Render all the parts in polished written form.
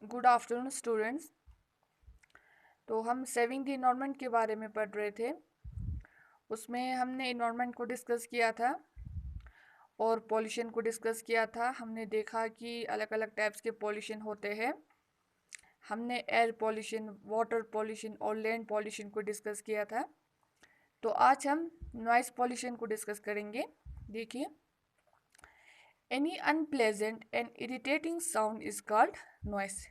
Good afternoon students. तो हम saving the environment के बारे में पढ़ रहे थे। उसमें हमने इन्वायरमेंट को डिस्कस किया था और पॉल्यूशन को डिस्कस किया था। हमने देखा कि अलग अलग टाइप्स के पॉल्यूशन होते हैं। हमने एयर पॉल्यूशन, वाटर पॉल्यूशन और लैंड पॉल्यूशन को डिस्कस किया था। तो आज हम नॉइस पॉल्यूशन को डिस्कस करेंगे। देखिए, any unpleasant and irritating sound is called noise.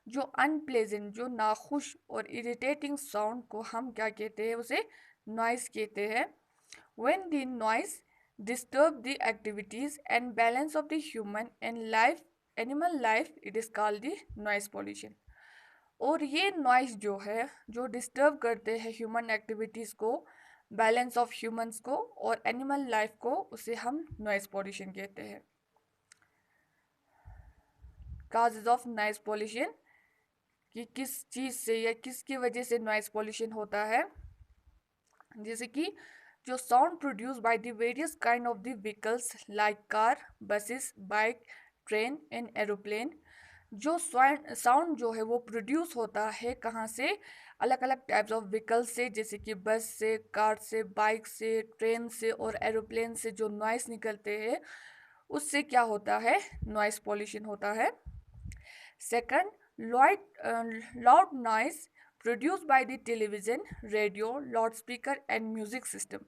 जो अनप्लेजेंट, जो नाखुश और इरिटेटिंग साउंड को हम क्या कहते हैं, उसे नॉइस कहते हैं। When the noise disturb the activities and balance of the human and life, animal life, it is called the noise pollution. और ये नॉइस जो है, जो डिस्टर्ब करते हैं ह्यूमन एक्टिविटीज़ को, बैलेंस ऑफ ह्यूमंस को और एनिमल लाइफ को, उसे हम नॉइस पॉल्यूशन कहते हैं। काजेज ऑफ नॉइस पॉल्यूशन, कि किस चीज़ से या किसकी वजह से नॉइस पॉल्यूशन होता है। जैसे कि जो sound produce by the various kind of the vehicles like car, buses, bike, train and aeroplane. जो साउंड जो है वो प्रोड्यूस होता है कहाँ से? अलग अलग टाइप्स ऑफ व्हीकल्स से, जैसे कि बस से, कार से, बाइक से, ट्रेन से और एरोप्लेन से जो नॉइस निकलते हैं, उससे क्या होता है? नॉइस पॉल्यूशन होता है। Second, loud noise produced by the television, radio, loudspeaker and music system।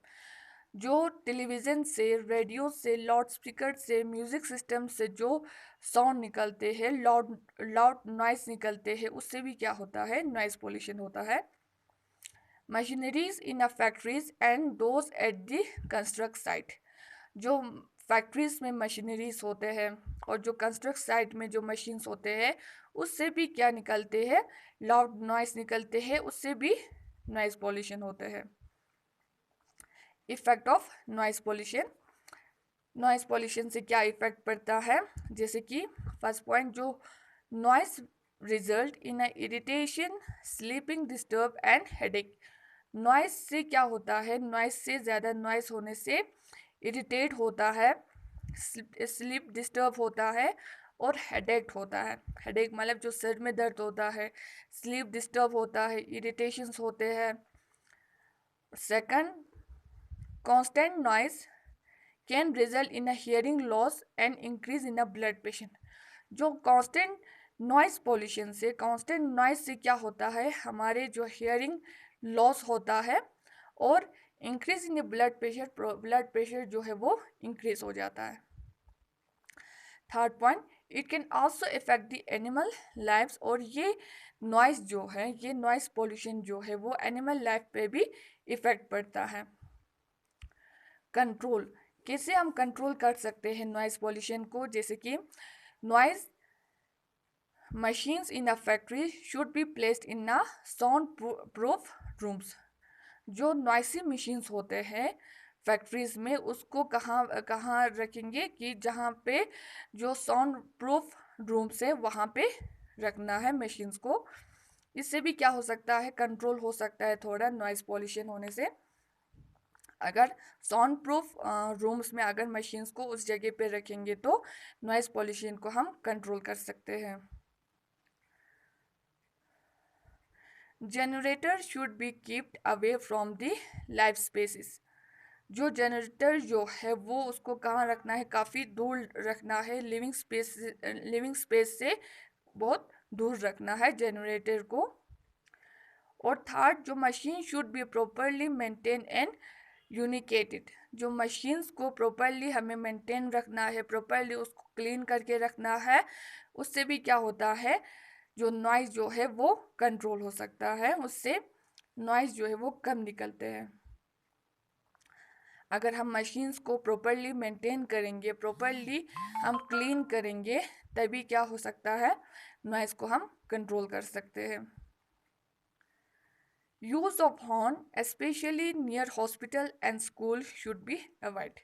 जो टेलीविज़न से, रेडियो से, लाउड स्पीकर से, म्यूज़िक सिस्टम से जो साउंड निकलते हैं, लाउड लाउड नॉइस निकलते हैं, उससे भी क्या होता है? नॉइस पोल्यूशन होता है। Machineries in a factories and those at the construct site. जो फैक्ट्रीज में मशीनरीज होते हैं और जो कंस्ट्रक्ट साइट में जो मशीन्स होते हैं, उससे भी क्या निकलते हैं? लाउड नॉइस निकलते हैं, उससे भी नॉइस पॉल्यूशन होते हैं। Effect of noise pollution. Noise pollution से क्या इफेक्ट पड़ता है? जैसे कि फर्स्ट पॉइंट, जो noise result in a irritation, sleeping disturb and headache. Noise से क्या होता है? नॉइस से ज़्यादा नॉइस होने से इरिटेट होता है, स्लीप डिस्टर्ब होता है और हेडेक होता है। हेडेक मतलब जो सिर में दर्द होता है, स्लीप डिस्टर्ब होता है, इरिटेशंस होते हैं। Second, constant noise can result in a hearing loss and increase in a blood pressure. जो कांस्टेंट नॉइस पॉल्यूशन से, कांस्टेंट नॉइस से क्या होता है? हमारे जो हियरिंग लॉस होता है और इंक्रीज इन ब्लड प्रेशर जो है वो इंक्रीज हो जाता है। Third point, it can also affect the animal lifes. और ये नॉइस जो है, ये नॉइस पॉल्यूशन जो है वो एनिमल लाइफ पे भी इफेक्ट पड़ता है। कंट्रोल, कैसे हम कंट्रोल कर सकते हैं नॉइस पॉल्यूशन को? जैसे कि noise machines in a factory should be placed in a sound proof rooms. जो नॉइसी मशीन्स होते हैं फैक्ट्रीज में, उसको कहाँ कहाँ रखेंगे? कि जहाँ पे जो साउंड प्रूफ रूम्स है वहाँ पे रखना है मशीन्स को। इससे भी क्या हो सकता है? कंट्रोल हो सकता है थोड़ा नॉइस पॉल्यूशन होने से। अगर साउंड प्रूफ रूम्स में अगर मशीन्स को उस जगह पे रखेंगे तो नॉइस पॉल्यूशन को हम कंट्रोल कर सकते हैं। Generator should be keeped away from the life species. जो जनरेटर जो है वो उसको कहाँ रखना है? काफ़ी दूर रखना है, लिविंग स्पेस से बहुत दूर रखना है जनरेटर को। और थर्ड, जो machine should be properly maintain and यूनिकेटेड। जो मशीन्स को प्रॉपरली हमें मेंटेन रखना है, प्रॉपरली उसको क्लीन करके रखना है। उससे भी क्या होता है? जो नॉइज़ जो है वो कंट्रोल हो सकता है, उससे नॉइज़ जो है वो कम निकलते हैं। अगर हम मशीन्स को प्रॉपरली मेंटेन करेंगे, प्रॉपरली हम क्लीन करेंगे, तभी क्या हो सकता है? नॉइज़ को हम कंट्रोल कर सकते हैं। Use of horn specially near hospital and school should be avoid.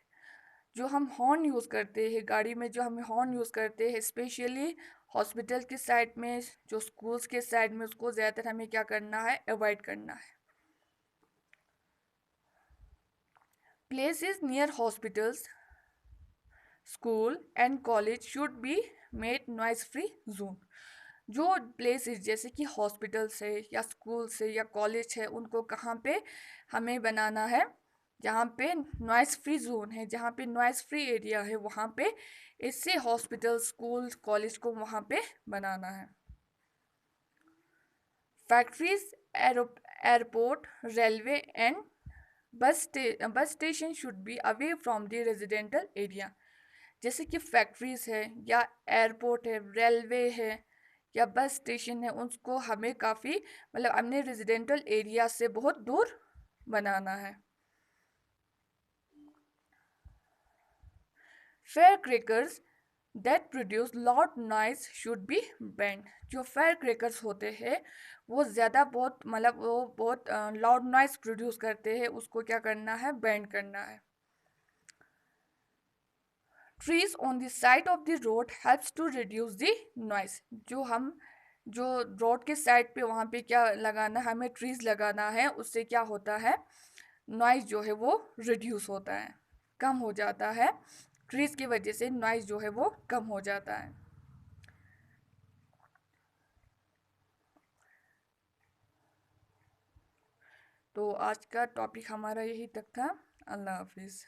जो हम हॉर्न यूज़ करते हैं गाड़ी में, जो हम हॉर्न यूज़ करते हैं स्पेशली हॉस्पिटल के साइड में, जो स्कूल्स के साइड में, उसको ज़्यादातर हमें क्या करना है? अवॉइड करना है। Places near hospitals, school and college should be made noise free zone. जो प्लेसेस जैसे कि हॉस्पिटल्स है या स्कूल्स है या कॉलेज है, उनको कहाँ पे हमें बनाना है, जहाँ पे नॉइस फ्री जोन है, जहाँ पे नॉइस फ्री एरिया है, वहाँ पे इससे हॉस्पिटल, स्कूल, कॉलेज को वहाँ पे बनाना है। Factories, airport, railway and bus station should be away from the residential area. जैसे कि फैक्ट्रीज है या एयरपोर्ट है, रेलवे है या बस स्टेशन है, उसको हमें काफ़ी मतलब अपने रेजिडेंटल एरिया से बहुत दूर बनाना है। Fire crackers that produce loud noise should be band. जो फायर क्रैकर्स होते हैं वो ज़्यादा बहुत मतलब वो बहुत लाउड नॉइज प्रोड्यूस करते हैं, उसको क्या करना है, बैंड करना है। Trees on the side of the road helps to reduce the noise. जो रोड के साइड पे वहाँ पे क्या लगाना है, हमें ट्रीज लगाना है, उससे क्या होता है, नॉइज जो है वो रिड्यूस होता है, कम हो जाता है। ट्रीज की वजह से नॉइज जो है वो कम हो जाता है। तो आज का टॉपिक हमारा यही तक था। अल्लाह हाफिज़।